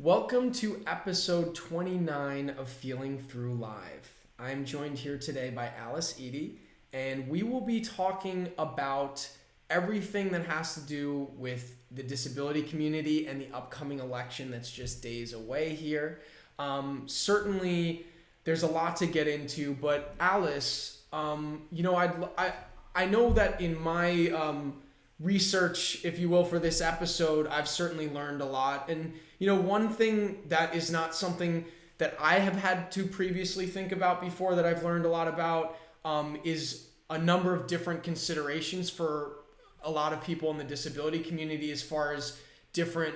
Welcome to episode 29 of Feeling Through Live. I'm joined here today by Alice Eaddy, and we will be talking about everything that has to do with the disability community and the upcoming election that's just days away here. Certainly, there's a lot to get into, but Alice, I know that in my research, if you will, for this episode, I've certainly learned a lot. And, one thing that is not something that I have had to previously think about before that I've learned a lot about is a number of different considerations for a lot of people in the disability community as far as different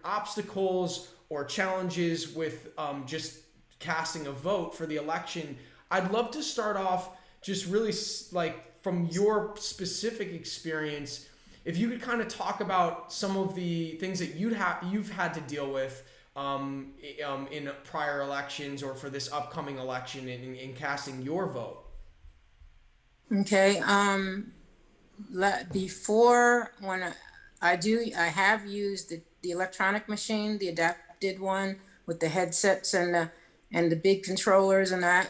obstacles or challenges with just casting a vote for the election. I'd love to start off just really from your specific experience, if you could kind of talk about some of the things that you've had to deal with in prior elections or for this upcoming election in casting your vote. Okay. Before, when I have used the electronic machine, the adapted one with the headsets and the big controllers and that.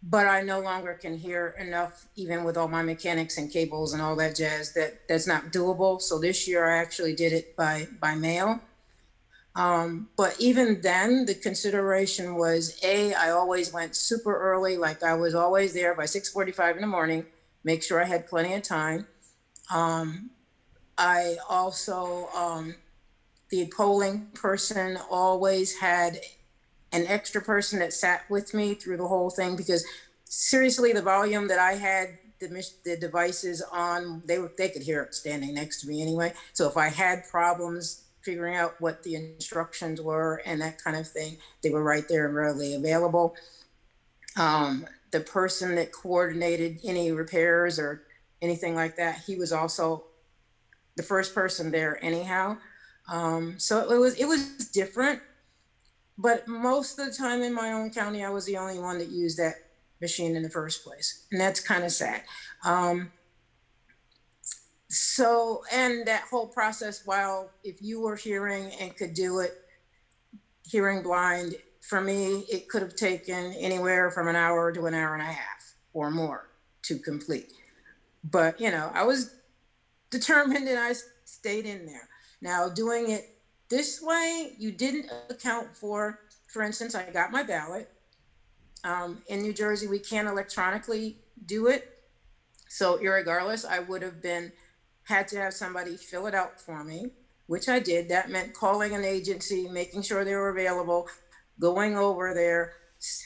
But I no longer can hear enough, even with all my mechanics and cables and all that jazz, that's not doable. So this year I actually did it by mail. But even then, the consideration was, I always went super early, like I was always there by 6:45 in the morning, make sure I had plenty of time. I also, the polling person always had an extra person that sat with me through the whole thing, because seriously, the volume that I had the devices on, they could hear it standing next to me anyway. So if I had problems figuring out what the instructions were and that kind of thing, they were right there and readily available. The person that coordinated any repairs or anything like that, he was also the first person there anyhow. So it was different. But most of the time in my own county, I was the only one that used that machine in the first place. And that's kind of sad. And that whole process, while if you were hearing and could do it, hearing blind, for me, it could have taken anywhere from an hour to an hour and a half or more to complete. But, I was determined and I stayed in there. Now, doing it this way, you didn't account for instance, I got my ballot. In New Jersey, we can't electronically do it. So irregardless, I would have had to have somebody fill it out for me, which I did. That meant calling an agency, making sure they were available, going over there,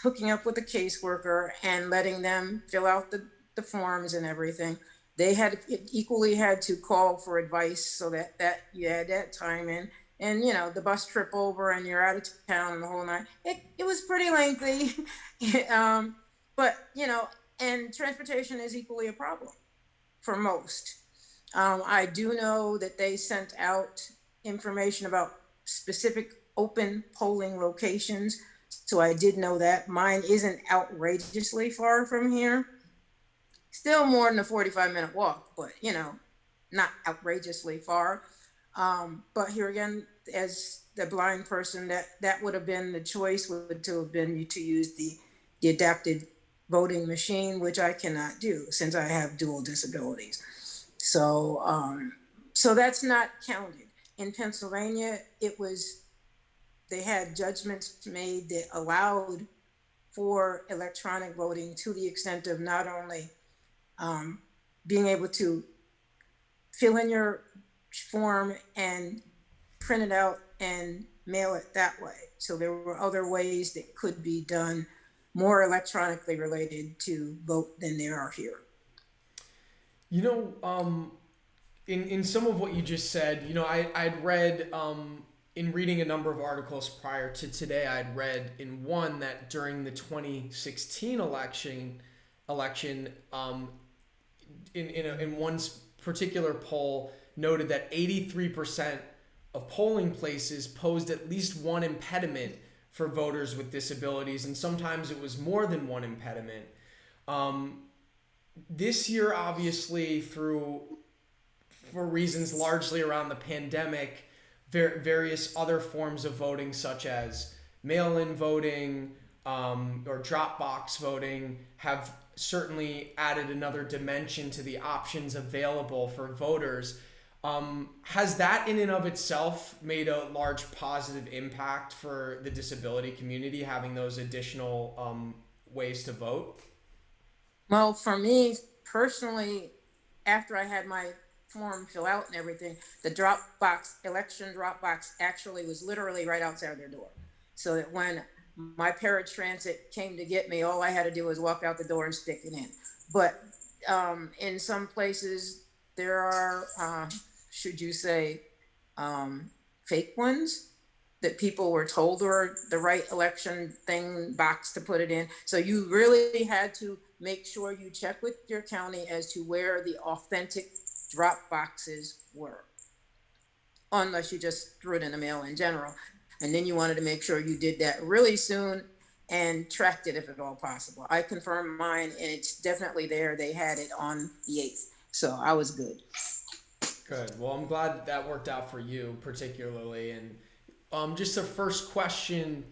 hooking up with a caseworker and letting them fill out the forms and everything. They equally had to call for advice so that you had that time in. And, the bus trip over and you're out of town and the whole night. It was pretty lengthy. But, and transportation is equally a problem for most. I do know that they sent out information about specific open polling locations. So I did know that. Mine isn't outrageously far from here. Still more than a 45-minute walk, but, not outrageously far. But here again, as the blind person, that would have been the choice, would to have been to use the adapted voting machine, which I cannot do since I have dual disabilities. So that's not counted. In Pennsylvania, they had judgments made that allowed for electronic voting to the extent of not only being able to fill in your form and print it out and mail it that way. So there were other ways that could be done more electronically related to vote than there are here. In some of what you just said, I'd read in reading a number of articles prior to today, I'd read in one that during the 2016 election, in one particular poll, noted that 83% of polling places posed at least one impediment for voters with disabilities, and sometimes it was more than one impediment. This year, obviously, for reasons largely around the pandemic, various other forms of voting, such as mail-in voting or drop box voting, have certainly added another dimension to the options available for voters. Has that in and of itself made a large positive impact for the disability community, having those additional ways to vote? Well, for me personally, after I had my form fill out and everything, the election drop box actually was literally right outside their door. So that when my paratransit came to get me, all I had to do was walk out the door and stick it in. But in some places, there are, should you say, fake ones that people were told were the right election thing box to put it in. So you really had to make sure you check with your county as to where the authentic drop boxes were, unless you just threw it in the mail in general. And then you wanted to make sure you did that really soon and tracked it if at all possible. I confirmed mine and it's definitely there. They had it on the 8th. So I was good. Good. Well, I'm glad that worked out for you particularly. And just a first question,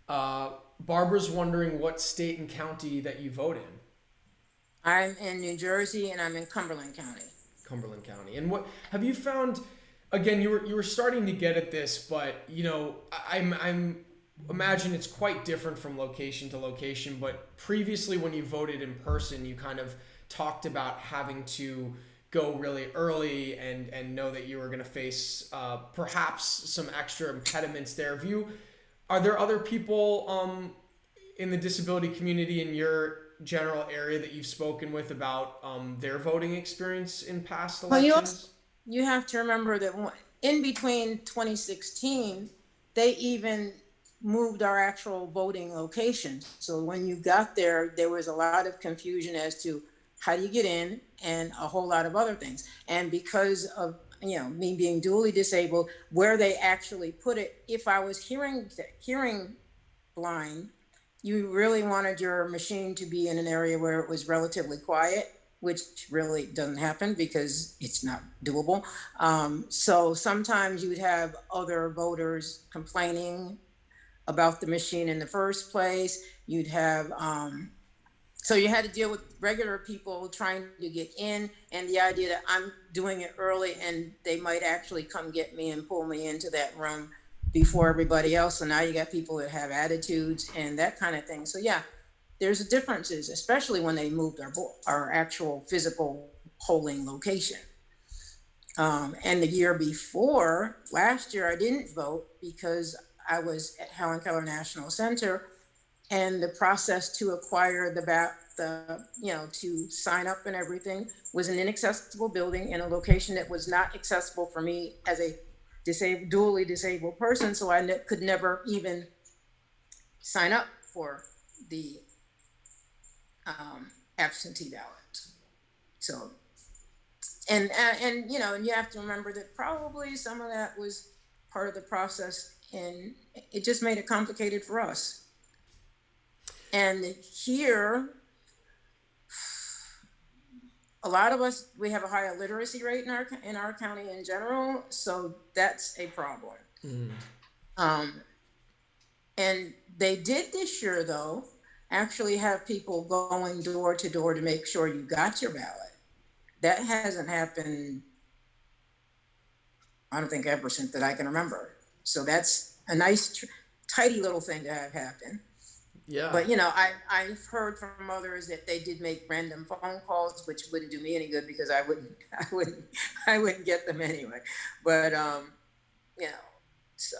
Barbara's wondering what state and county that you vote in. I'm in New Jersey and I'm in Cumberland County. Cumberland County. And what have you found? Again, you were starting to get at this, but you know, I'm imagine it's quite different from location to location. But previously, when you voted in person, you kind of talked about having to go really early and know that you were going to face perhaps some extra impediments there. Are there other people in the disability community in your general area that you've spoken with about their voting experience in past elections? You have to remember that in between 2016, they even moved our actual voting location. So when you got there, there was a lot of confusion as to how do you get in and a whole lot of other things. And because of me being dually disabled, where they actually put it, if I was hearing blind, you really wanted your machine to be in an area where it was relatively quiet, which really doesn't happen because it's not doable. So sometimes you would have other voters complaining about the machine in the first place. You'd have, so you had to deal with regular people trying to get in, and the idea that I'm doing it early and they might actually come get me and pull me into that room before everybody else. So now you got people that have attitudes and that kind of thing. So yeah, there's differences, especially when they moved our actual physical polling location. And the year before, last year, I didn't vote because I was at Helen Keller National Center, and the process to acquire to sign up and everything was an inaccessible building in a location that was not accessible for me as a dually disabled person. So I could never even sign up for the absentee ballot. So, and you have to remember that probably some of that was part of the process, and it just made it complicated for us. And here, a lot of us, we have a higher literacy rate in our county in general, so that's a problem. And they did this year, though, actually have people going door to door to make sure you got your ballot. That hasn't happened, I don't think, ever since that I can remember. So that's a nice, tidy little thing to have happen. Yeah. But I've heard from others that they did make random phone calls, which wouldn't do me any good because I wouldn't get them anyway. But so.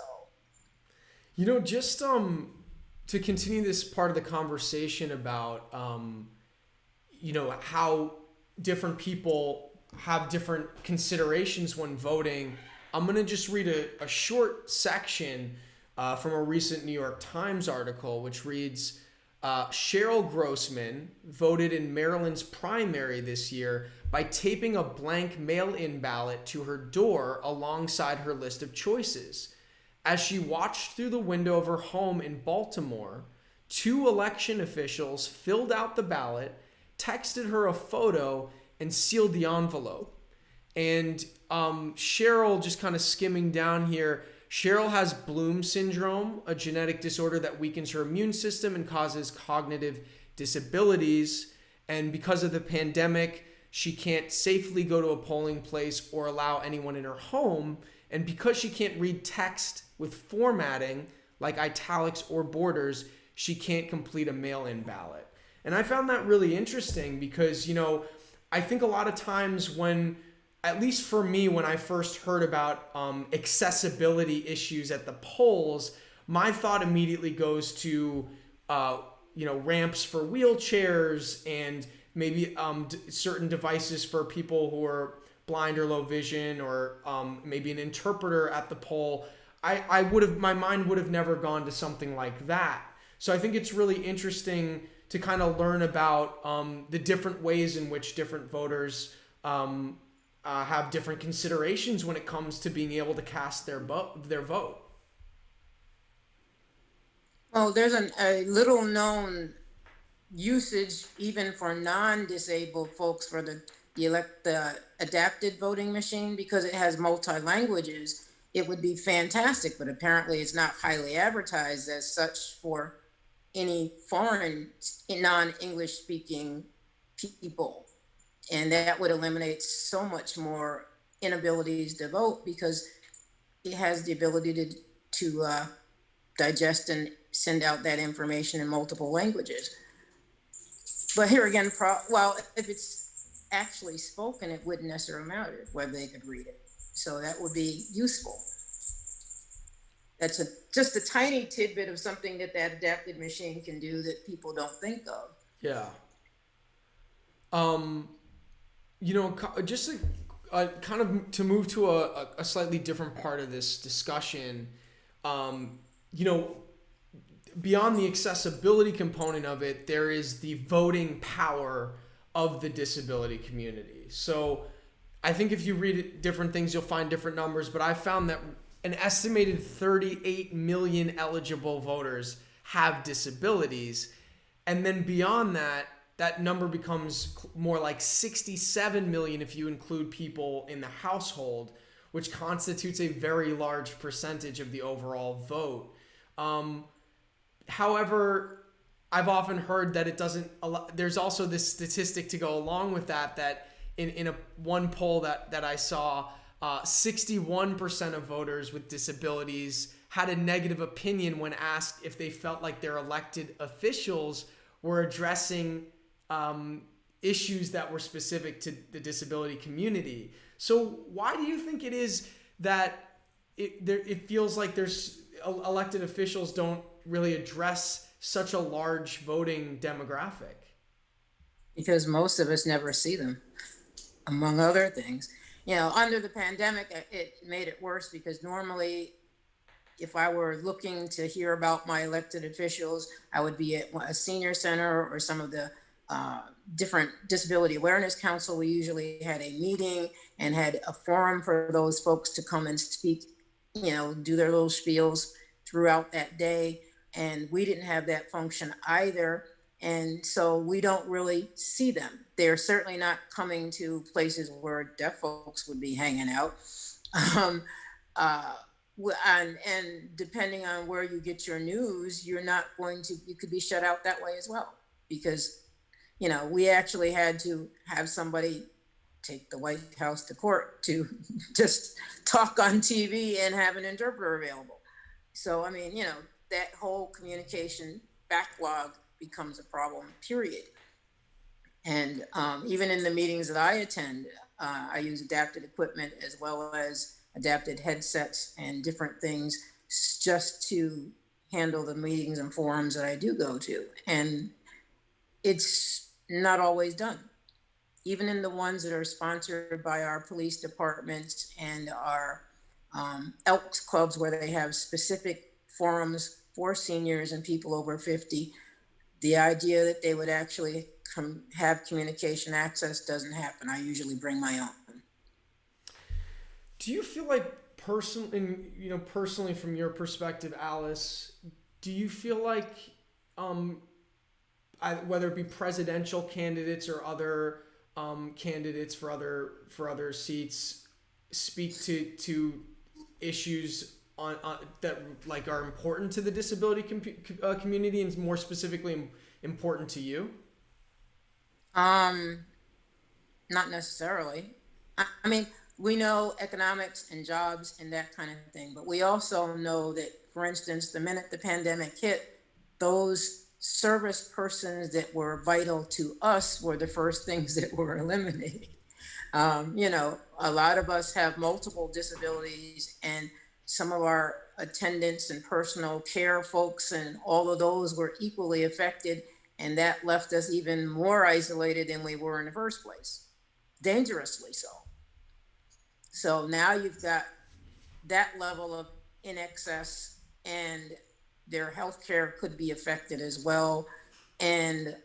Just to continue this part of the conversation about how different people have different considerations when voting, I'm going to just read a short section from a recent New York Times article, which reads, Cheryl Grossman voted in Maryland's primary this year by taping a blank mail-in ballot to her door alongside her list of choices. As she watched through the window of her home in Baltimore, 2 election officials filled out the ballot, texted her a photo, and sealed the envelope. And Cheryl, just kind of skimming down here, Cheryl has Bloom syndrome, a genetic disorder that weakens her immune system and causes cognitive disabilities. And because of the pandemic, she can't safely go to a polling place or allow anyone in her home. And because she can't read text with formatting, like italics or borders, she can't complete a mail-in ballot. And I found that really interesting because, I think a lot of times when, at least for me, when I first heard about accessibility issues at the polls, my thought immediately goes to, ramps for wheelchairs and maybe certain devices for people who are blind or low vision, or maybe an interpreter at the poll. My mind would have never gone to something like that. So I think it's really interesting to kind of learn about the different ways in which different voters have different considerations when it comes to being able to cast their vote. Well, there's a little known usage even for non-disabled folks for the adapted voting machine, because it has multi-languages. It would be fantastic, but apparently it's not highly advertised as such for any foreign non-English speaking people. And that would eliminate so much more inabilities to vote, because it has the ability to digest and send out that information in multiple languages. But here again, if it's actually spoken, it wouldn't necessarily matter whether they could read it. So that would be useful. That's just a tiny tidbit of something that adapted machine can do that people don't think of. Yeah. Just kind of to move to a slightly different part of this discussion, beyond the accessibility component of it, there is the voting power of the disability community. So I think if you read different things, you'll find different numbers, but I found that an estimated 38 million eligible voters have disabilities. And then beyond that, that number becomes more like 67 million if you include people in the household, which constitutes a very large percentage of the overall vote. However, I've often heard that it doesn't. There's also this statistic to go along with that in one poll that I saw, 61% of voters with disabilities had a negative opinion when asked if they felt like their elected officials were addressing issues that were specific to the disability community. So why do you think it is that it feels like there's elected officials don't really address such a large voting demographic? Because most of us never see them, among other things. Under the pandemic, it made it worse, because normally if I were looking to hear about my elected officials, I would be at a senior center or some of the different disability awareness council. We usually had a meeting and had a forum for those folks to come and speak, do their little spiels throughout that day. And we didn't have that function either. And so we don't really see them. They're certainly not coming to places where deaf folks would be hanging out. And depending on where you get your news, you could be shut out that way as well. Because, we actually had to have somebody take the White House to court to just talk on TV and have an interpreter available. So, that whole communication backlog becomes a problem, period. And even in the meetings that I attend, I use adapted equipment as well as adapted headsets and different things just to handle the meetings and forums that I do go to. And it's not always done. Even in the ones that are sponsored by our police departments and our Elks clubs, where they have specific forums for seniors and people over 50, the idea that they would actually have communication access doesn't happen. I usually bring my own. Do you feel like personally from your perspective, Alice, do you feel like whether it be presidential candidates or other candidates for other seats speak to issues on that like are important to the disability community and more specifically important to you? Not necessarily. I mean, we know economics and jobs and that kind of thing, but we also know that, for instance, the minute the pandemic hit, those service persons that were vital to us were the first things that were eliminated. A lot of us have multiple disabilities, and some of our attendants and personal care folks and all of those were equally affected, and that left us even more isolated than we were in the first place, dangerously so. So now you've got that level of in excess, and their health care could be affected as well, and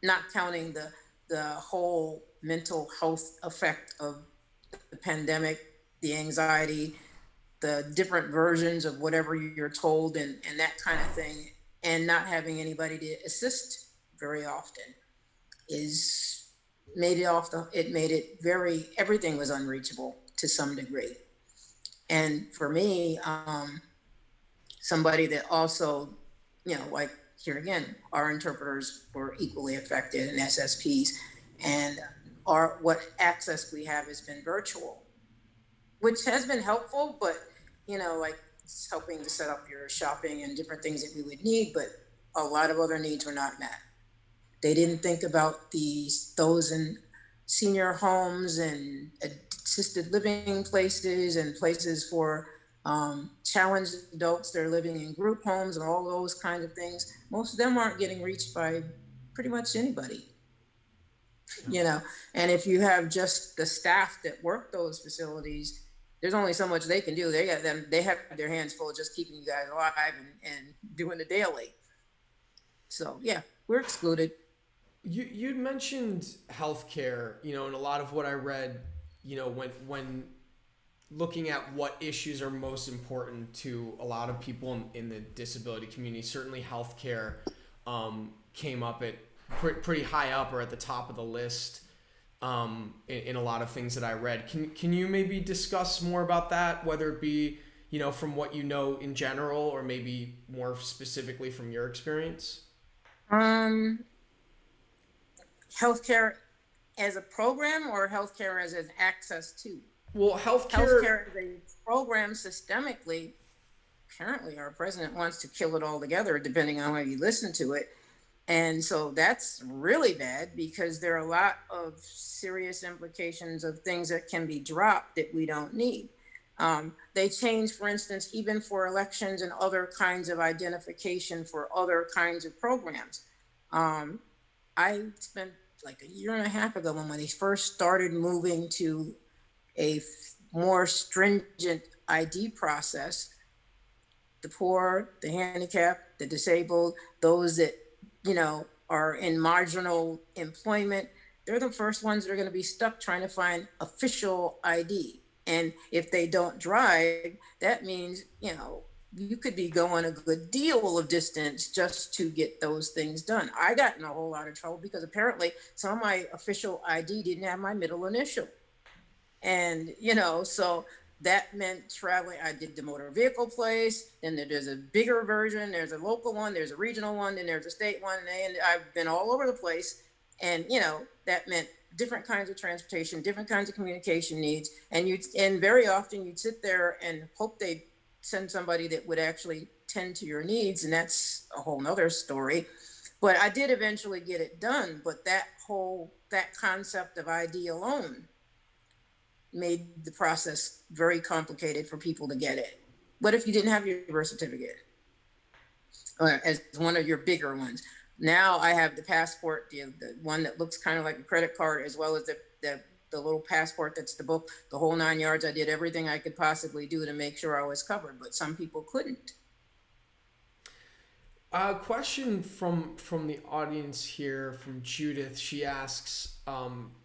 not counting the whole mental health effect of the pandemic, the anxiety, the different versions of whatever you're told, and that kind of thing, and not having anybody to assist very often is made it very, everything was unreachable to some degree. And for me, somebody that also, like here again, our interpreters were equally affected, and SSPs, and what access we have has been virtual, which has been helpful, but like it's helping to set up your shopping and different things that we would need, but a lot of other needs were not met. They didn't think about those in senior homes and assisted living places and places for challenged adults that are living in group homes and all those kinds of things. Most of them aren't getting reached by pretty much anybody. And if you have just the staff that work those facilities, there's only so much they can do. They have their hands full just keeping you guys alive and doing the daily. So yeah, we're excluded. You'd mentioned healthcare, and a lot of what I read, when looking at what issues are most important to a lot of people in the disability community, certainly healthcare came up at pretty high up or at the top of the list in a lot of things that I read. Can you maybe discuss more about that, whether it be, from what you know in general or maybe more specifically from your experience? Healthcare as a program or healthcare as an access to? Well, healthcare as a program systemically, apparently our president wants to kill it all together, depending on how you listen to it. And so that's really bad because there are a lot of serious implications of things that can be dropped that we don't need. They change, for instance, even for elections and other kinds of identification for other kinds of programs. I spent like a year and a half ago when they first started moving to a more stringent ID process. The poor, the handicapped, the disabled, those that, are in marginal employment, they're the first ones that are going to be stuck trying to find official ID. And if they don't drive, that means, you could be going a good deal of distance just to get those things done. I got in a whole lot of trouble because apparently some of my official ID didn't have my middle initial. And, so that meant traveling. I did the motor vehicle place, then there's a bigger version, there's a local one, there's a regional one, then there's a state one, and I've been all over the place. And, that meant different kinds of transportation, different kinds of communication needs. And very often you'd sit there and hope they'd send somebody that would actually tend to your needs. And that's a whole nother story. But I did eventually get it done. But that concept of ID alone made the process very complicated for people to get it. What if you didn't have your birth certificate? Or as one of your bigger ones. Now I have the passport, the one that looks kind of like a credit card, as well as the little passport that's the book, the whole 9 yards. I did everything I could possibly do to make sure I was covered, but some people couldn't. A question from the audience here, from Judith. She asks,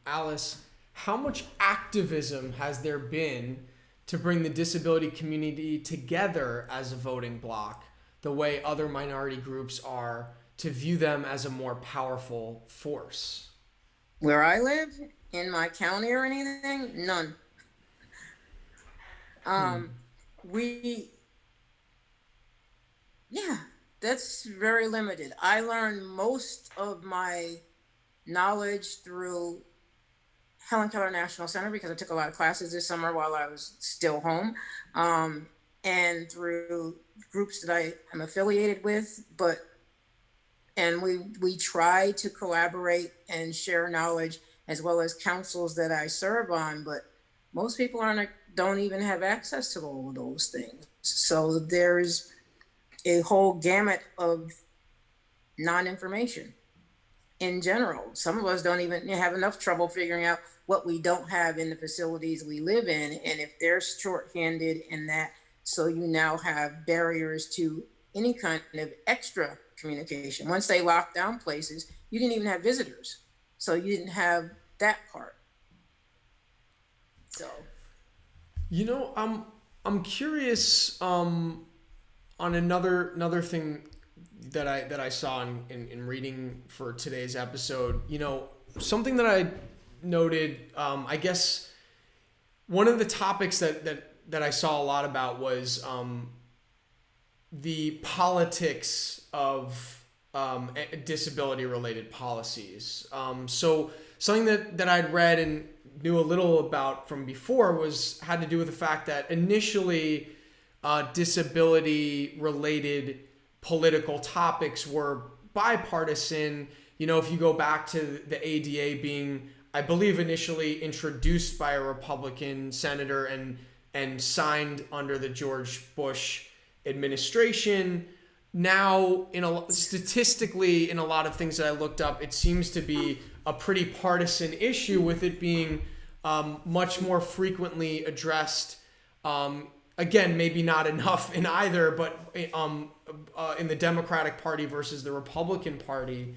Alice, how much activism has there been to bring the disability community together as a voting bloc, the way other minority groups are, to view them as a more powerful force? Where I live, in my county or anything, none. We, yeah, that's very limited. I learned most of my knowledge through Helen Keller National Center because I took a lot of classes this summer while I was still home, and through groups that I am affiliated with. And we try to collaborate and share knowledge as well as councils that I serve on. But most people don't even have access to all of those things. So there's a whole gamut of non-information in general. Some of us don't even have enough trouble figuring out what we don't have in the facilities we live in. And if they're shorthanded in that, so you now have barriers to any kind of extra communication. Once they locked down places, you didn't even have visitors. So you didn't have that part. So, You know, I'm curious on another thing that I saw in reading for today's episode. You know, something that I noted, I guess one of the topics that I saw a lot about was the politics of disability related policies. So something that I'd read and knew a little about from before had to do with the fact that initially disability related political topics were bipartisan. You know, if you go back to the ADA being, I believe, initially introduced by a Republican senator and signed under the George Bush administration. Now, statistically, in a lot of things that I looked up, it seems to be a pretty partisan issue, with it being much more frequently addressed. Again, maybe not enough in either, but in the Democratic Party versus the Republican Party.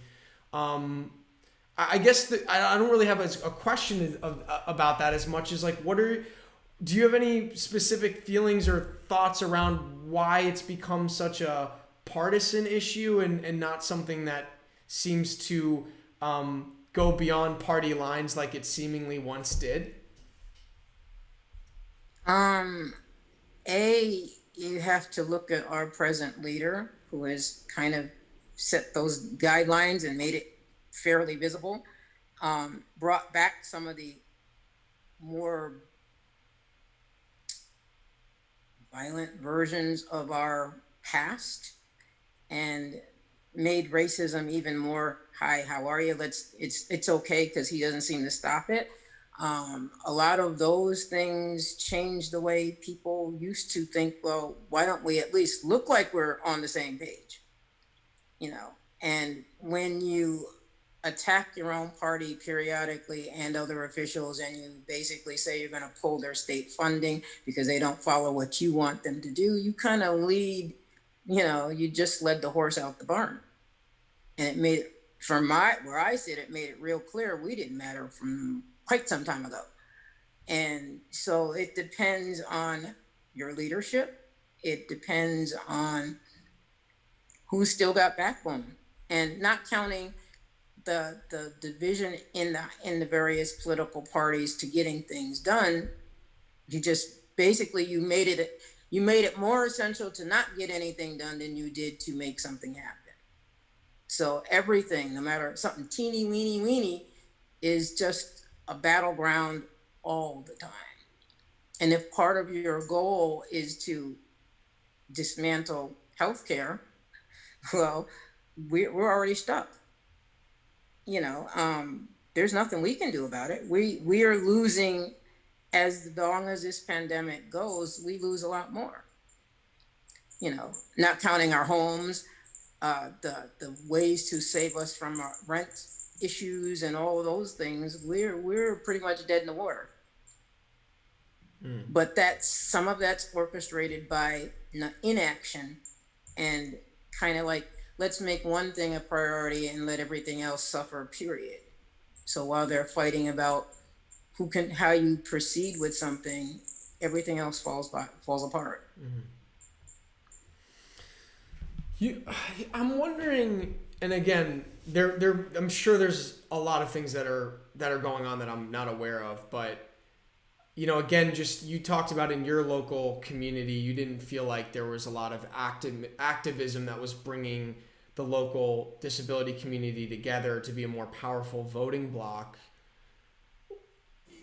I guess I don't really have a question about that as much as like, do you have any specific feelings or thoughts around why it's become such a partisan issue and not something that seems to go beyond party lines like it seemingly once did? You have to look at our present leader, who has kind of set those guidelines and made it fairly visible, brought back some of the more violent versions of our past and made racism even more, hi, how are you? It's okay, because he doesn't seem to stop it. A lot of those things changed the way people used to think, well, why don't we at least look like we're on the same page? You know, and when you attack your own party periodically and other officials, and you basically say you're going to pull their state funding because they don't follow what you want them to do, you kind of you just led the horse out the barn. And it made it, where I sit, it made it real clear we didn't matter from quite some time ago. And so it depends on your leadership. It depends on who's still got backbone, and not counting the division in the various political parties to getting things done. You just basically you made it more essential to not get anything done than you did to make something happen. So everything, no matter something teeny weeny weeny, is just a battleground all the time. And if part of your goal is to dismantle healthcare, well, we're already stuck. There's nothing we can do about it. We are losing, as long as this pandemic goes, we lose a lot more. Not counting our homes, the ways to save us from our rent issues and all of those things, we're pretty much dead in the water. But some of that's orchestrated by inaction, and kind of like, let's make one thing a priority and let everything else suffer, period. So while they're fighting about how you proceed with something, everything else falls apart. I'm wondering, and again, I'm sure there's a lot of things that are going on that I'm not aware of, but again, just you talked about in your local community, you didn't feel like there was a lot of activism that was bringing the local disability community together to be a more powerful voting bloc.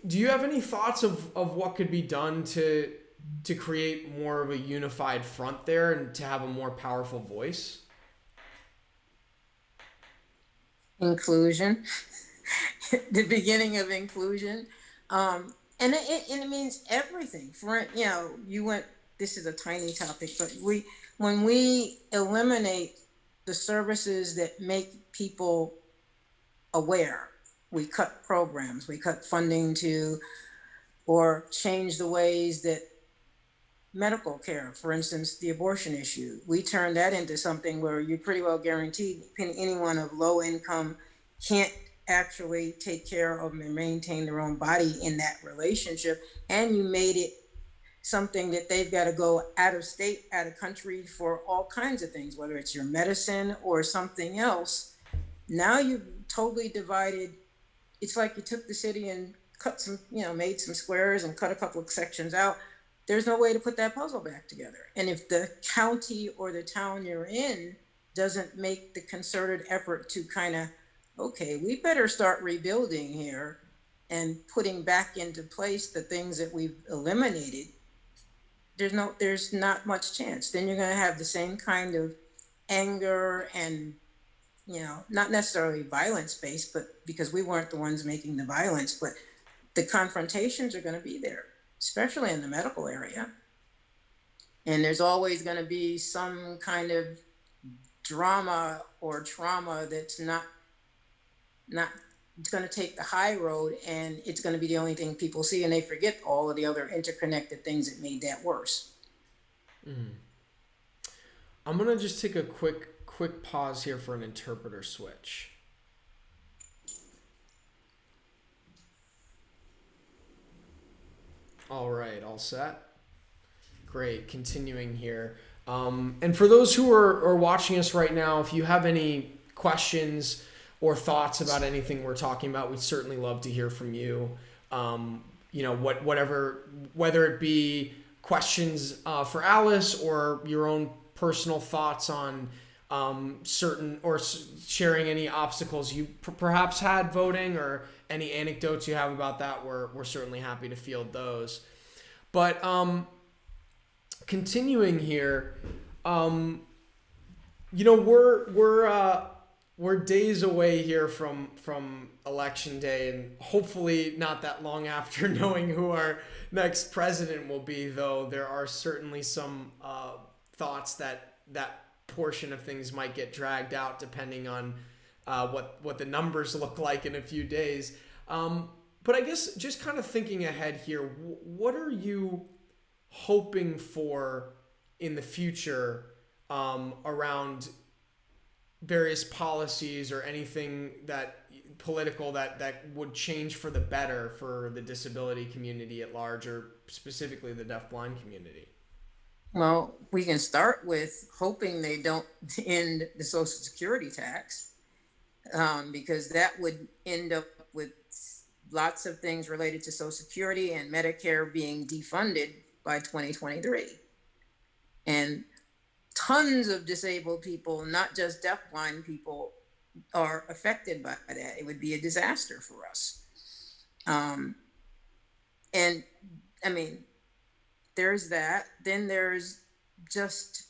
Do you have any thoughts of what could be done to create more of a unified front there and to have a more powerful voice? Inclusion, the beginning of inclusion. And it means everything. This is a tiny topic, but when we eliminate the services that make people aware, we cut programs, we cut funding or change the ways that medical care, for instance, the abortion issue, we turn that into something where you're pretty well guaranteed anyone of low income can't actually take care of and maintain their own body in that relationship. And you made it something that they've got to go out of state, out of country for all kinds of things, whether it's your medicine or something else. Now you've totally divided. It's like you took the city and cut some, made some squares and cut a couple of sections out. There's no way to put that puzzle back together. And if the county or the town you're in doesn't make the concerted effort to kind of, okay, we better start rebuilding here and putting back into place the things that we've eliminated, there's not much chance. Then you're going to have the same kind of anger and, not necessarily violence based, but because we weren't the ones making the violence, but the confrontations are going to be there, especially in the medical area. And there's always going to be some kind of drama or trauma that's not it's going to take the high road, and it's going to be the only thing people see, and they forget all of the other interconnected things that made that worse. I'm going to just take a quick pause here for an interpreter switch. All right, all set. Great, continuing here. And for those who are watching us right now, if you have any questions or thoughts about anything we're talking about, we'd certainly love to hear from you. Whether it be questions for Alice or your own personal thoughts on certain, or sharing any obstacles you perhaps had voting, or any anecdotes you have about that, we're certainly happy to field those. But continuing here, we're days away here from election day, and hopefully not that long after knowing who our next president will be, though there are certainly some thoughts that portion of things might get dragged out depending on what the numbers look like in a few days. But I guess just kind of thinking ahead here, what are you hoping for in the future around various policies or anything political that would change for the better for the disability community at large, or specifically the deafblind community? Well, we can start with hoping they don't end the Social Security tax, because that would end up with lots of things related to Social Security and Medicare being defunded by 2023. And tons of disabled people, not just deafblind people, are affected by that. It would be a disaster for us. And I mean, there's that. Then there's just,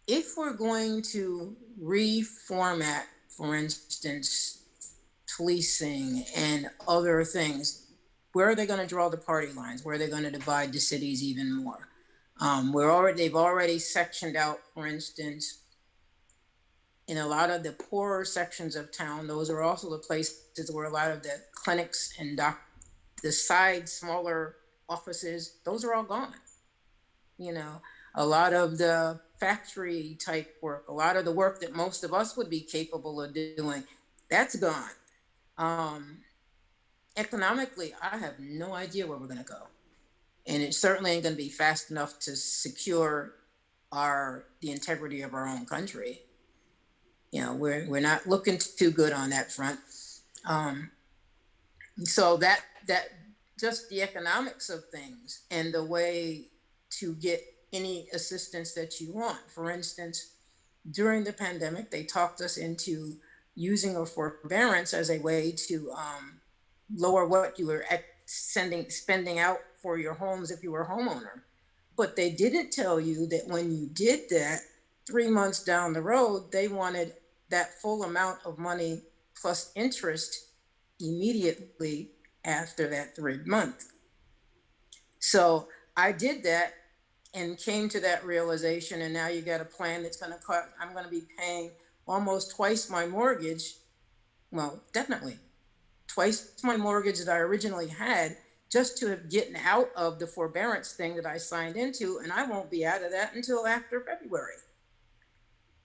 if we're going to reformat, for instance, policing and other things, where are they going to draw the party lines? Where are they going to divide the cities even more? They've already sectioned out, for instance, in a lot of the poorer sections of town. Those are also the places where a lot of the clinics and the side smaller offices, those are all gone. A lot of the factory type work, a lot of the work that most of us would be capable of doing, that's gone. Economically, I have no idea where we're going to go. And it certainly ain't going to be fast enough to secure the integrity of our own country. we're not looking too good on that front. So that just the economics of things and the way to get any assistance that you want. For instance, during the pandemic, they talked us into using a forbearance as a way to lower what you were spending out for your homes if you were a homeowner. But they didn't tell you that when you did that, 3 months down the road, they wanted that full amount of money plus interest immediately after that 3 month. So I did that and came to that realization, and now you got a plan that's going to cost, I'm going to be paying almost twice my mortgage. Well, definitely twice my mortgage that I originally had, just to have gotten out of the forbearance thing that I signed into, and I won't be out of that until after February.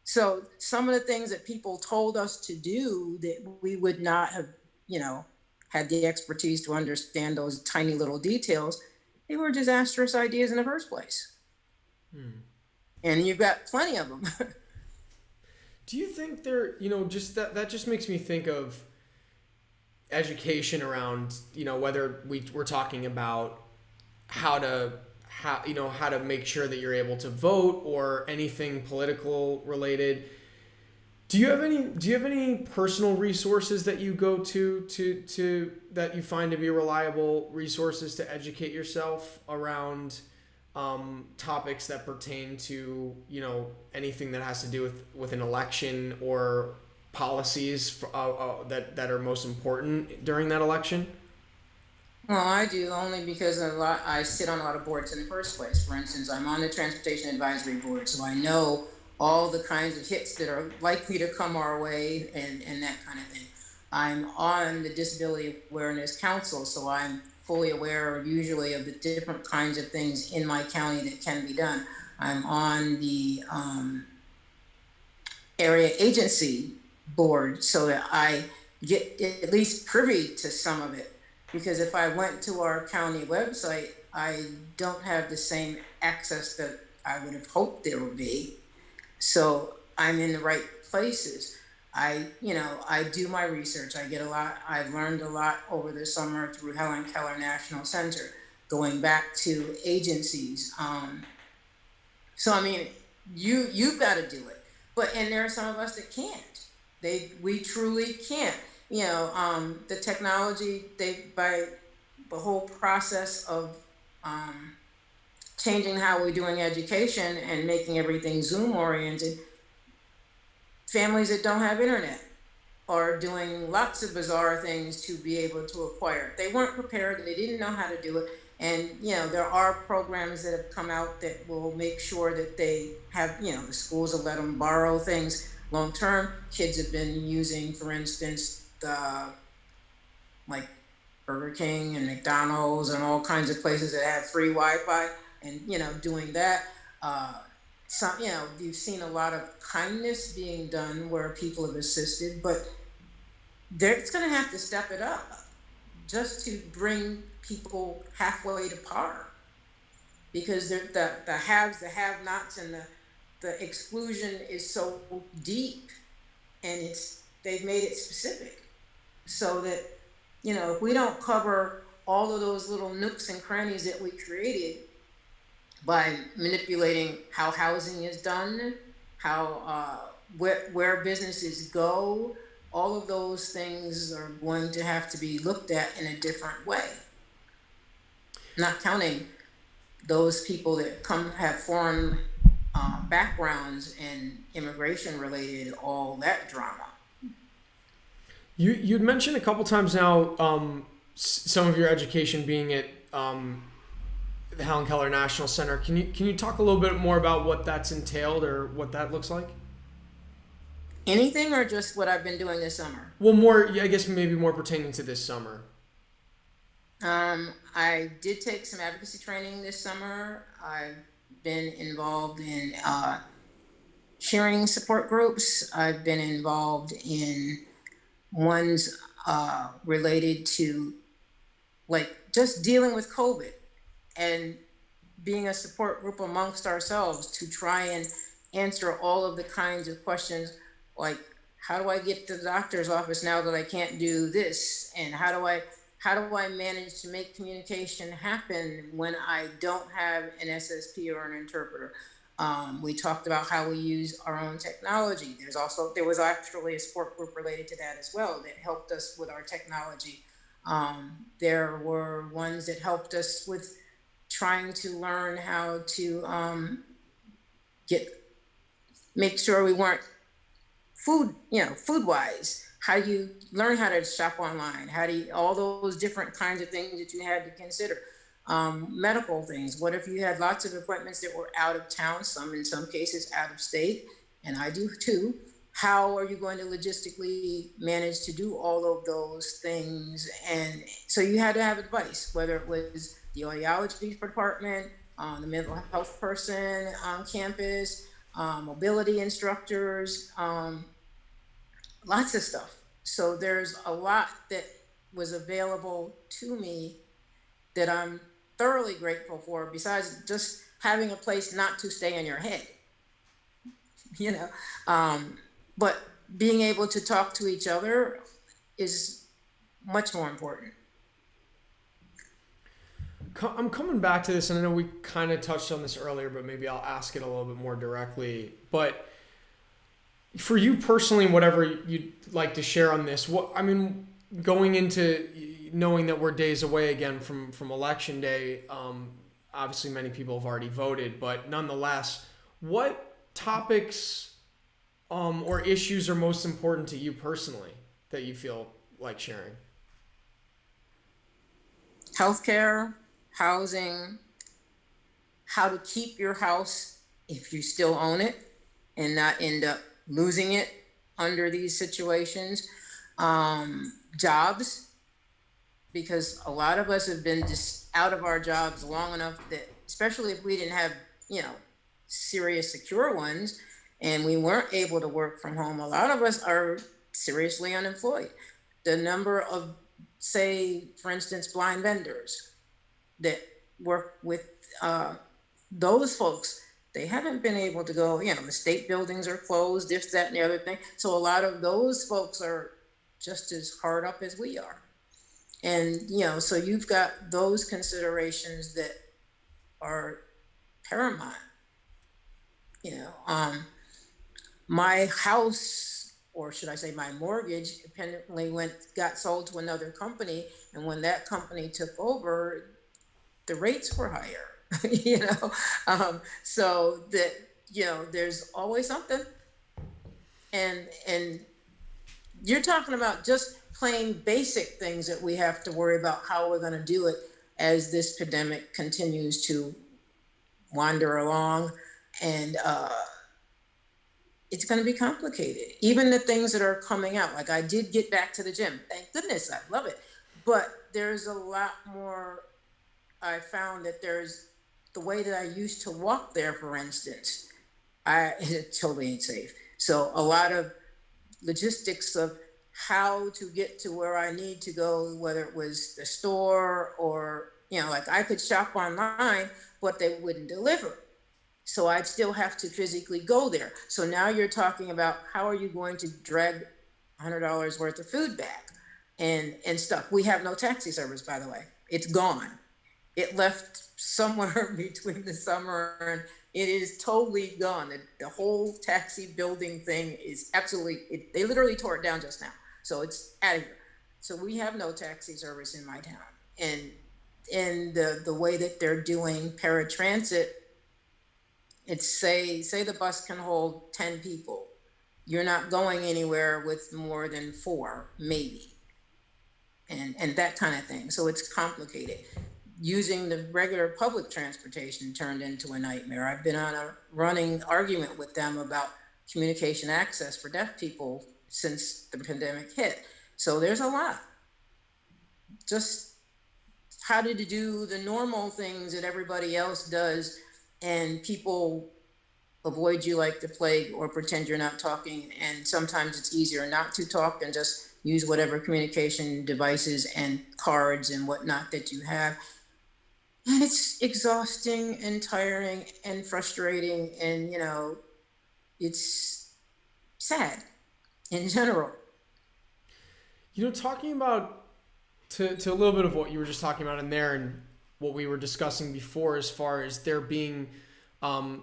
So some of the things that people told us to do that we would not have, had the expertise to understand those tiny little details, they were disastrous ideas in the first place. And you've got plenty of them. Do you think just that just makes me think of education around, whether we're talking about how to make sure that you're able to vote or anything political related. Do you have any personal resources that you go to that you find to be reliable resources to educate yourself around topics that pertain to anything that has to do with an election or policies that are most important during that election? Well, I do, only because I sit on a lot of boards in the first place. For instance, I'm on the Transportation Advisory Board, so I know all the kinds of hits that are likely to come our way and that kind of thing. I'm on the Disability Awareness Council, so I'm fully aware usually of the different kinds of things in my county that can be done. I'm on the area agency board, so that I get at least privy to some of it. Because if I went to our county website, I don't have the same access that I would have hoped there would be. So I'm in the right places. I do my research. I've learned a lot over the summer through Helen Keller National Center, going back to agencies. So I mean, you've got to do it. And there are some of us that can't. We truly can't. The technology, by the whole process of changing how we're doing education and making everything Zoom oriented, families that don't have internet are doing lots of bizarre things to be able to acquire. They weren't prepared, they didn't know how to do it. And there are programs that have come out that will make sure that they have, the schools will let them borrow things long term. Kids have been using, for instance, like Burger King and McDonald's and all kinds of places that have free Wi-Fi, and doing that. You've seen a lot of kindness being done where people have assisted, but it's going to have to step it up just to bring people halfway to par, because the haves, the have-nots, and the exclusion is so deep, and they've made it specific. So that, if we don't cover all of those little nooks and crannies that we created by manipulating how housing is done, how where businesses go, all of those things are going to have to be looked at in a different way. Not counting those people that have foreign backgrounds and immigration related, all that drama. You'd mentioned a couple times now some of your education being at the Helen Keller National Center. Can you talk a little bit more about what that's entailed or what that looks like? Anything, or just what I've been doing this summer? Well, I guess maybe more pertaining to this summer. I did take some advocacy training this summer. I've been involved in sharing support groups. I've been involved in ones related to just dealing with COVID and being a support group amongst ourselves to try and answer all of the kinds of questions, like how do I get to the doctor's office now that I can't do this? And how do I manage to make communication happen when I don't have an SSP or an interpreter? We talked about how we use our own technology. There was actually a support group related to that as well that helped us with our technology. There were ones that helped us with trying to learn how to make sure we weren't food wise. How do you learn how to shop online? All those different kinds of things that you had to consider. Medical things. What if you had lots of appointments that were out of town, in some cases out of state, and I do too. How are you going to logistically manage to do all of those things? And so you had to have advice, whether it was the audiology department, the mental health person on campus, mobility instructors, lots of stuff. So there's a lot that was available to me that I'm thoroughly grateful for, besides just having a place not to stay in your head, but being able to talk to each other is much more important. I'm coming back to this, and I know we kind of touched on this earlier, but maybe I'll ask it a little bit more directly. But for you personally, whatever you'd like to share on this, going into knowing that we're days away again from election day, obviously many people have already voted, but nonetheless, what topics or issues are most important to you personally that you feel like sharing? Healthcare, housing, how to keep your house if you still own it and not end up losing it under these situations. Jobs, because a lot of us have been just out of our jobs long enough that, especially if we didn't have, serious secure ones and we weren't able to work from home, a lot of us are seriously unemployed. The number of, say, for instance, blind vendors that work with those folks, they haven't been able to go, the state buildings are closed, this, that, and the other thing. So a lot of those folks are just as hard up as we are. And, so you've got those considerations that are paramount. My house, or should I say my mortgage, apparently got sold to another company. And when that company took over, the rates were higher, so that, there's always something. And you're talking about just plain basic things that we have to worry about how we're going to do it as this pandemic continues to wander along. And it's going to be complicated. Even the things that are coming out, like I did get back to the gym. Thank goodness, I love it. But there's a lot more. I found that there's the way that I used to walk there, for instance, it totally ain't safe. So a lot of logistics of how to get to where I need to go, whether it was the store or, like I could shop online, but they wouldn't deliver. So I'd still have to physically go there. So now you're talking about how are you going to drag $100 worth of food back and stuff. We have no taxi service, by the way. It's gone. It left somewhere between the summer and it is totally gone. The whole taxi building thing is absolutely, they literally tore it down just now. So it's out of here. So we have no taxi service in my town. And in the way that they're doing paratransit, it's say the bus can hold 10 people. You're not going anywhere with more than 4, maybe. And that kind of thing. So it's complicated. Using the regular public transportation turned into a nightmare. I've been on a running argument with them about communication access for deaf people since the pandemic hit. So there's a lot. Just how to do the normal things that everybody else does, and people avoid you like the plague or pretend you're not talking. And sometimes it's easier not to talk and just use whatever communication devices and cards and whatnot that you have. And it's exhausting and tiring and frustrating, and it's sad. in general. Talking about to a little bit of what you were just talking about in there and what we were discussing before, as far as there being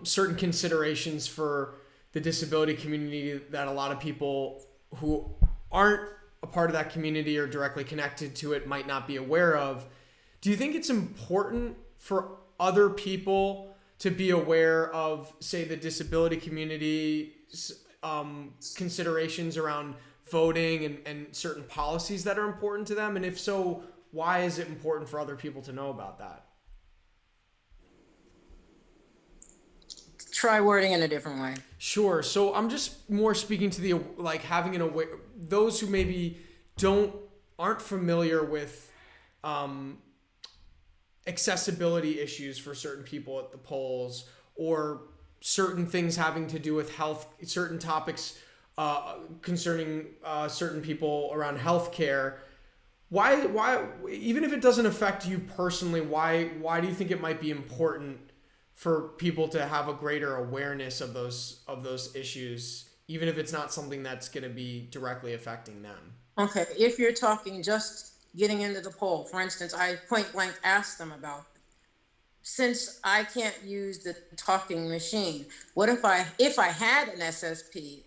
certain considerations for the disability community that a lot of people who aren't a part of that community or directly connected to it might not be aware of. Do you think it's important for other people to be aware of, say, the disability community's considerations around voting and certain policies that are important to them? And if so, why is it important for other people to know about that? Try wording in a different way. Sure. So I'm just more speaking to the, like, having an aware, those who maybe aren't familiar with accessibility issues for certain people at the polls, or certain things having to do with health, certain topics concerning certain people around healthcare. Why, even if it doesn't affect you personally, why do you think it might be important for people to have a greater awareness of those issues, even if it's not something that's going to be directly affecting them? Okay, if you're talking just getting into the poll, for instance, I point blank asked them about, since I can't use the talking machine, what if I had an SSP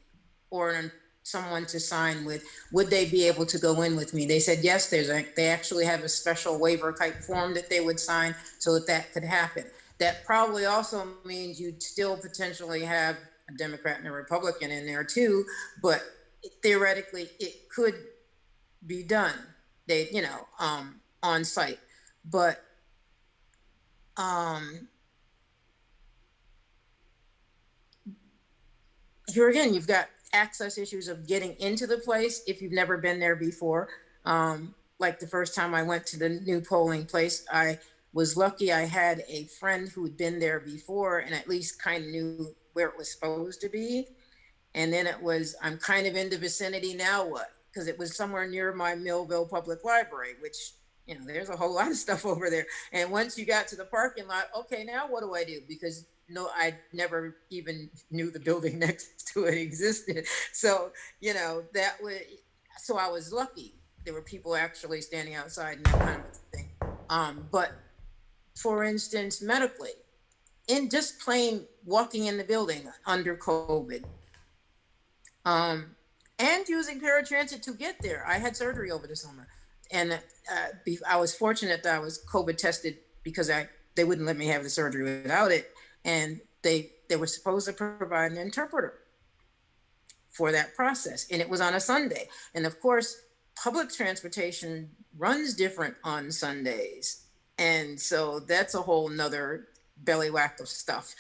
or someone to sign with, would they be able to go in with me? They said yes. They actually have a special waiver type form that they would sign so that could happen. That probably also means you'd still potentially have a Democrat and a Republican in there too, but theoretically it could be done. They, on site, but here again, you've got access issues of getting into the place if you've never been there before. Like the first time I went to the new polling place, I was lucky I had a friend who had been there before and at least kind of knew where it was supposed to be. And then it was, I'm kind of in the vicinity, now what? Because it was somewhere near my Millville Public Library, which, there's a whole lot of stuff over there. And once you got to the parking lot, okay, now what do I do? Because I never even knew the building next to it existed. So, so I was lucky. There were people actually standing outside and that kind of thing. But for instance, medically, in just plain walking in the building under COVID, and using paratransit to get there. I had surgery over the summer, and I was fortunate that I was COVID tested because they wouldn't let me have the surgery without it, and they were supposed to provide an interpreter for that process, and it was on a Sunday. And of course, public transportation runs different on Sundays, and so that's a whole nother bellywhack of stuff.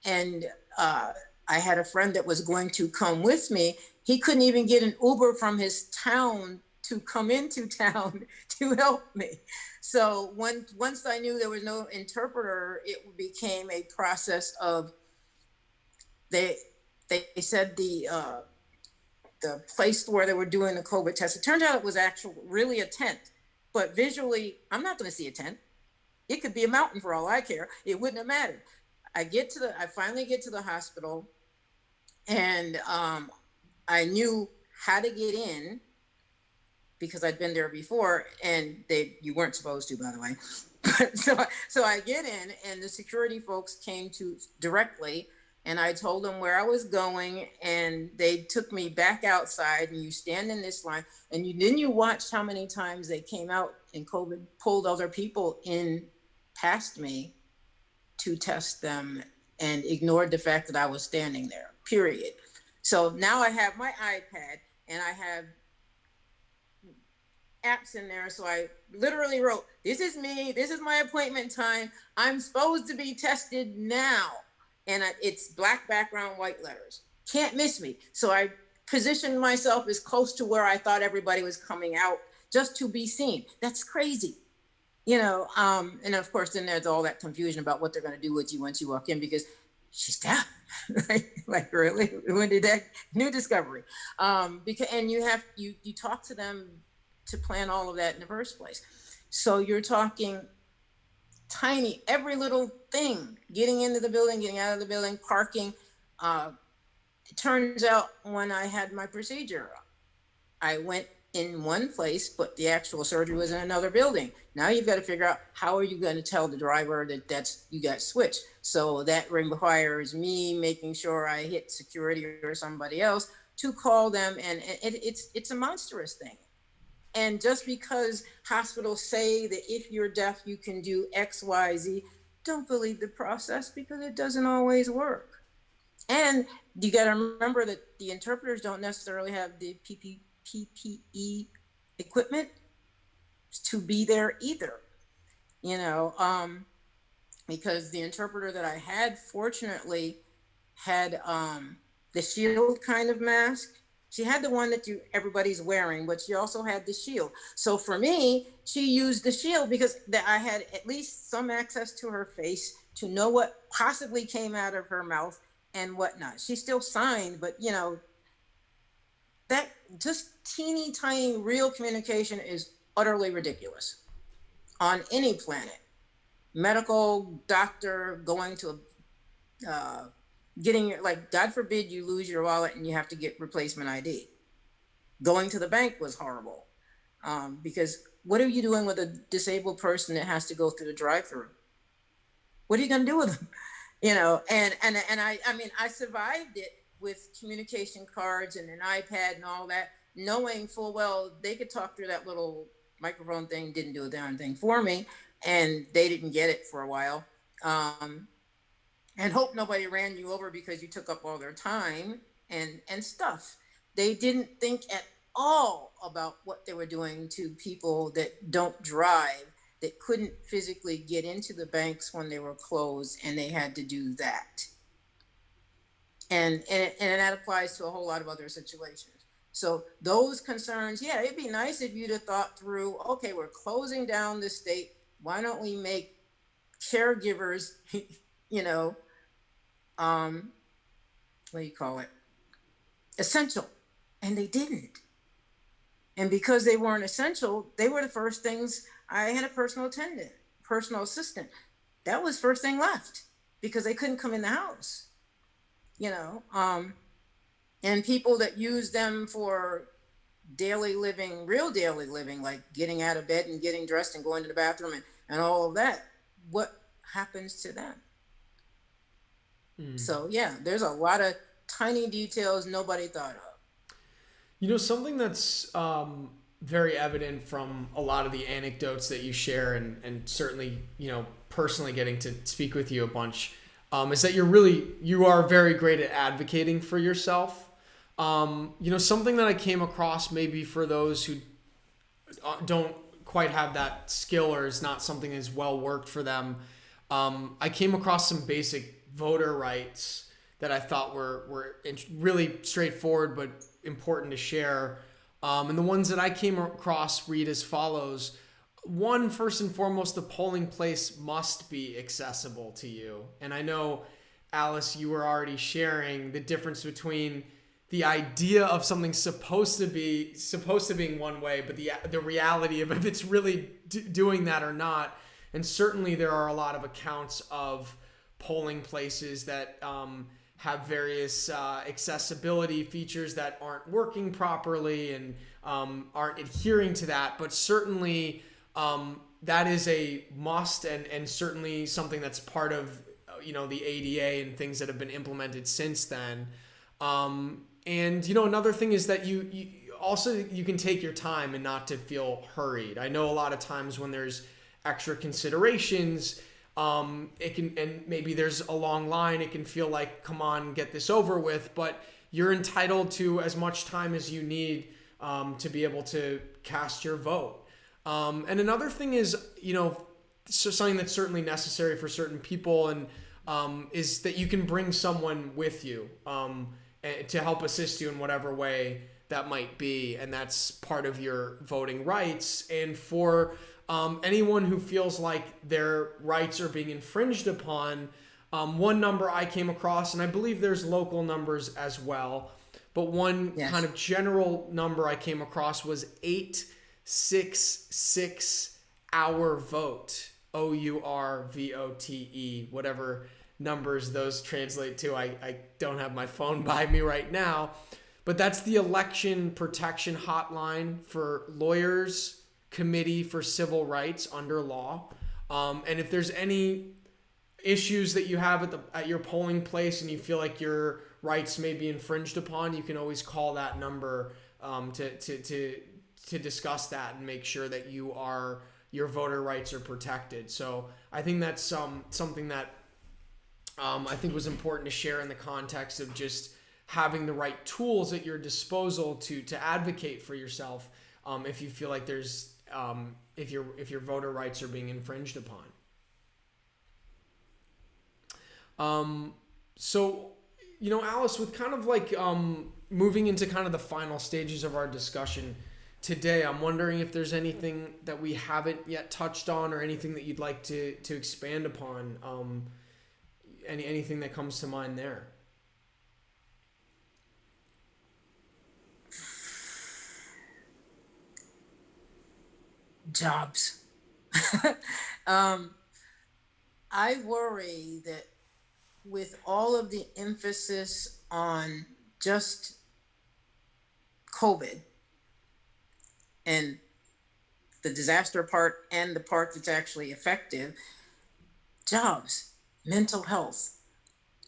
And I had a friend that was going to come with me. He couldn't even get an Uber from his town to come into town to help me. So once I knew there was no interpreter, it became a process of, they said the place where they were doing the COVID test, it turned out it was really a tent, but visually, I'm not gonna see a tent. It could be a mountain for all I care. It wouldn't have mattered. I finally get to the hospital, and I knew how to get in because I'd been there before, and you weren't supposed to, by the way. So I get in, and the security folks came to directly, and I told them where I was going, and they took me back outside, and you stand in this line, and then you watched how many times they came out and COVID pulled other people in past me to test them and ignored the fact that I was standing there, period. So now I have my iPad and I have apps in there. So I literally wrote, this is me, this is my appointment time, I'm supposed to be tested now. And it's black background, white letters. Can't miss me. So I positioned myself as close to where I thought everybody was coming out just to be seen. That's crazy. And of course, then there's all that confusion about what they're going to do with you once you walk in because she's deaf. like really, when did that new discovery? And you talk to them to plan all of that in the first place. So you're talking tiny, every little thing, getting into the building, getting out of the building, parking. It turns out when I had my procedure, I went in one place, but the actual surgery was in another building. Now you've got to figure out how are you going to tell the driver that you got switched. So that requires me making sure I hit security or somebody else to call them, and it's a monstrous thing. And just because hospitals say that if you're deaf, you can do X, Y, Z, don't believe the process because it doesn't always work. And you got to remember that the interpreters don't necessarily have the PPE equipment to be there either, because the interpreter that I had fortunately had the shield kind of mask. She had the one that everybody's wearing, but she also had the shield. So for me, she used the shield because I had at least some access to her face to know what possibly came out of her mouth and whatnot. She still signed, but that just teeny tiny real communication is utterly ridiculous on any planet. Medical doctor going to getting God forbid you lose your wallet and you have to get replacement ID. Going to the bank was horrible because what are you doing with a disabled person that has to go through the drive-through? What are you going to do with them? I survived it with communication cards and an iPad and all that, knowing full well they could talk through that little microphone thing, didn't do a darn thing for me, and they didn't get it for a while. And hope nobody ran you over because you took up all their time and stuff. They didn't think at all about what they were doing to people that don't drive, that couldn't physically get into the banks when they were closed, and they had to do that. And that applies to a whole lot of other situations. So those concerns, yeah, it'd be nice if you'd have thought through, okay, we're closing down the state. Why don't we make caregivers, what do you call it? Essential. And they didn't. And because they weren't essential, they were the first things. I had a personal assistant. That was first thing left because they couldn't come in the house, and people that use them for daily living, real daily living, like getting out of bed and getting dressed and going to the bathroom and all of that. What happens to them? So yeah, there's a lot of tiny details nobody thought of. Something that's very evident from a lot of the anecdotes that you share and certainly, personally getting to speak with you a bunch, is that you are very great at advocating for yourself. Something that I came across maybe for those who don't quite have that skill or is not something that's well worked for them. I came across some basic voter rights that I thought were really straightforward but important to share. And the ones that I came across read as follows. One, first and foremost, the polling place must be accessible to you. And I know, Alice, you were already sharing the difference between the idea of something supposed to be in one way, but the reality of if it's really doing that or not. And certainly there are a lot of accounts of polling places that have various accessibility features that aren't working properly and aren't adhering to that. But certainly that is a must and certainly something that's part of the ADA and things that have been implemented since then. And another thing is that you also can take your time and not to feel hurried. I know a lot of times when there's extra considerations, it can, and maybe there's a long line, it can feel like, come on, get this over with, but you're entitled to as much time as you need to be able to cast your vote. And another thing is, so something that's certainly necessary for certain people and is that you can bring someone with you to help assist you in whatever way that might be. And that's part of your voting rights. And for anyone who feels like their rights are being infringed upon, one number I came across, and I believe there's local numbers as well, but one kind of general number I came across was 866 our vote, OURVOTE, whatever numbers those translate to. I don't have my phone by me right now, but that's the election protection hotline for lawyers, Committee for Civil Rights under law. And if there's any issues that you have at your polling place and you feel like your rights may be infringed upon, you can always call that number to discuss that and make sure that your voter rights are protected. So I think that's something that I think was important to share in the context of just having the right tools at your disposal to advocate for yourself if you feel like there's if your voter rights are being infringed upon. So, Alice, with kind of like moving into kind of the final stages of our discussion today, I'm wondering if there's anything that we haven't yet touched on or anything that you'd like to expand upon. Anything that comes to mind there? Jobs. I worry that with all of the emphasis on just COVID and the disaster part and the part that's actually effective, jobs, mental health,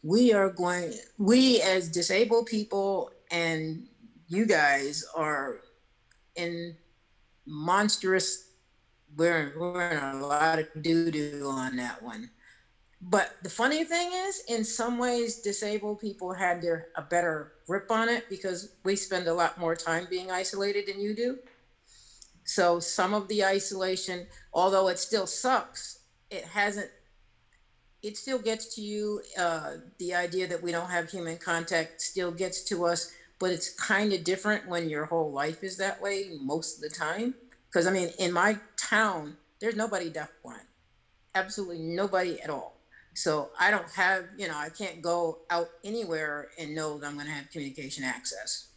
we as disabled people and you guys are in monstrous, we're in a lot of doo-doo on that one. But the funny thing is, in some ways, disabled people had a better grip on it because we spend a lot more time being isolated than you do. So some of the isolation, although it still sucks, it still gets to you. The idea that we don't have human contact still gets to us, but it's kind of different when your whole life is that way most of the time. Because I mean, in my town, there's nobody deafblind, absolutely nobody at all. So I don't have, I can't go out anywhere and know that I'm going to have communication access.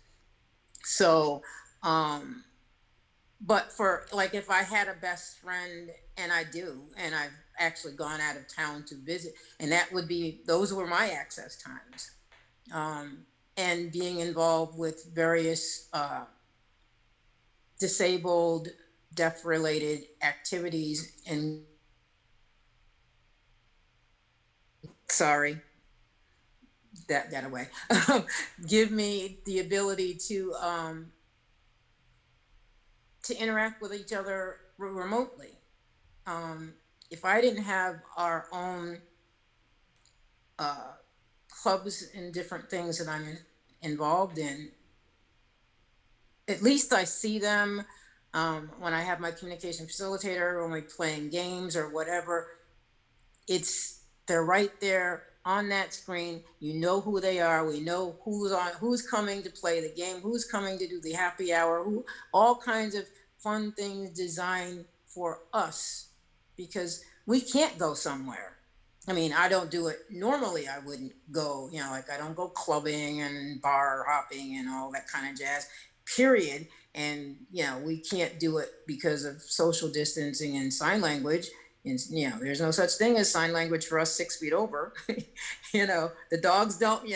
So, but for like, if I had a best friend, and I do, and I've actually gone out of town to visit, and those were my access times. And being involved with various disabled, deaf-related activities and sorry, that got away. Give me the ability to interact with each other remotely. If I didn't have our own clubs and different things that I'm involved in, at least I see them when I have my communication facilitator, when we're playing games or whatever. They're right there on that screen. You know who they are. We know who's coming to play the game, who's coming to do the happy hour, all kinds of fun things designed for us, because we can't go somewhere. I mean, I don't do it normally. I wouldn't go, like I don't go clubbing and bar hopping and all that kind of jazz, period. And, we can't do it because of social distancing and sign language. And, there's no such thing as sign language for us 6 feet over. The dogs don't,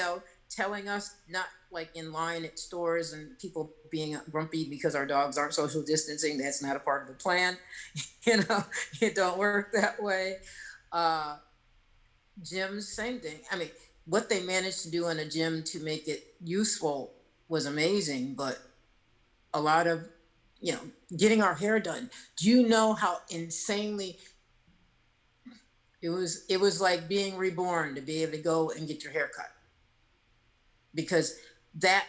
telling us not like in line at stores and people being grumpy because our dogs aren't social distancing. That's not a part of the plan. It don't work that way. Gyms, same thing. I mean, what they managed to do in a gym to make it useful was amazing, but a lot of, getting our hair done. Do you know how insanely it was like being reborn to be able to go and get your hair cut? Because that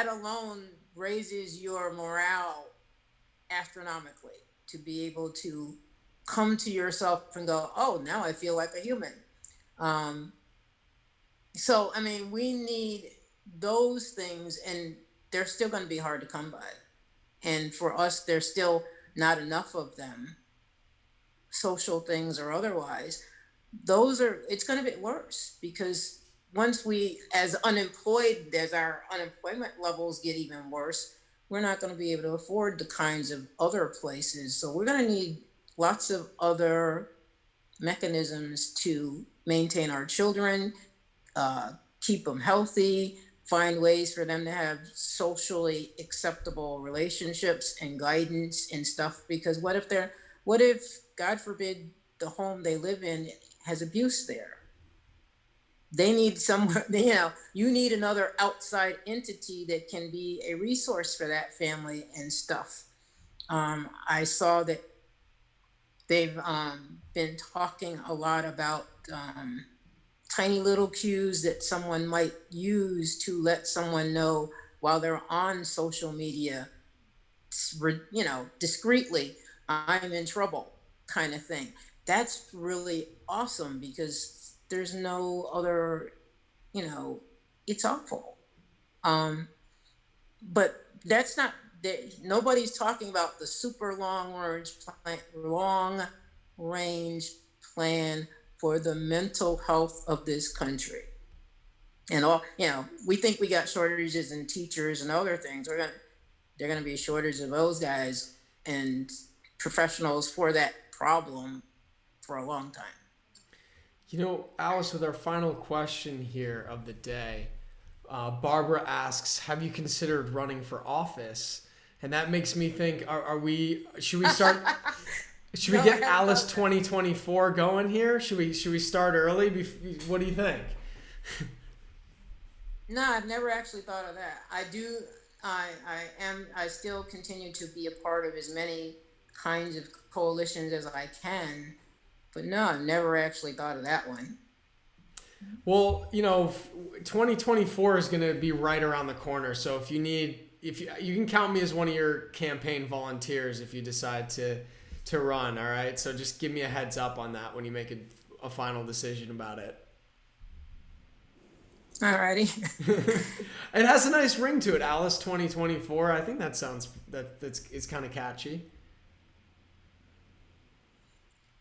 alone raises your morale astronomically, to be able to come to yourself and go, oh, now I feel like a human. So, I mean, we need those things, and they're still going to be hard to come by. And for us, there's still not enough of them, social things or otherwise. It's going to be worse, because once as our unemployment levels get even worse, we're not going to be able to afford the kinds of other places. So we're going to need lots of other mechanisms to maintain our children, keep them healthy, find ways for them to have socially acceptable relationships and guidance and stuff. Because what if, God forbid, the home they live in has abuse there? They need someone, you need another outside entity that can be a resource for that family and stuff. I saw that they've been talking a lot about tiny little cues that someone might use to let someone know while they're on social media, discreetly, I'm in trouble, kind of thing. That's really awesome, because there's no other, it's awful. But that's not, nobody's talking about the super long range plan for the mental health of this country. And we think we got shortages in teachers and other things. They're gonna be a shortage of those guys and professionals for that problem for a long time. Alice, with our final question here of the day, Barbara asks, have you considered running for office? And that makes me think, should we start, should we get Alice 2024 going here? Should we start early? What do you think? No, I've never actually thought of that. I still continue to be a part of as many kinds of coalitions as I can. But no, I've never actually thought of that one. Well, 2024 is going to be right around the corner. So if you can count me as one of your campaign volunteers if you decide to run. All right. So just give me a heads up on that when you make a final decision about it. All righty. It has a nice ring to it, Alice 2024. I think that's kind of catchy.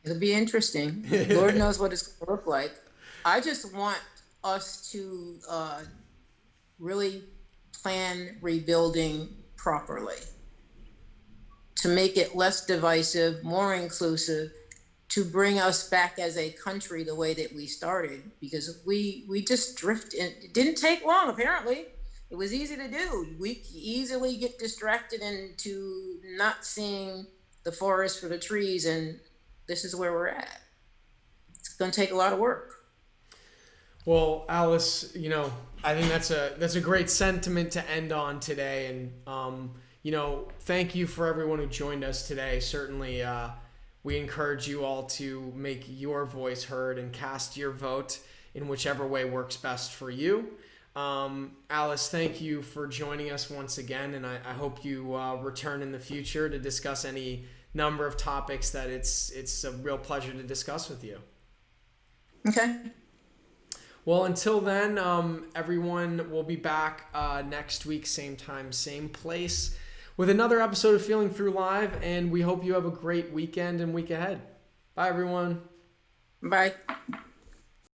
It'll be interesting. Lord knows what it's going to look like. I just want us to really plan rebuilding properly, to make it less divisive, more inclusive, to bring us back as a country the way that we started, because we just drifted. It didn't take long, apparently. It was easy to do. We easily get distracted into not seeing the forest for the trees, and this is where we're at. It's going to take a lot of work. Well, Alice, I think that's a great sentiment to end on today. And, thank you for everyone who joined us today. Certainly, we encourage you all to make your voice heard and cast your vote in whichever way works best for you. Alice, thank you for joining us once again. And I hope you return in the future to discuss any number of topics that it's a real pleasure to discuss with you. Okay. Well, until then, everyone will be back next week, same time, same place, with another episode of Feeling Through Live, and we hope you have a great weekend and week ahead. Bye, everyone. Bye.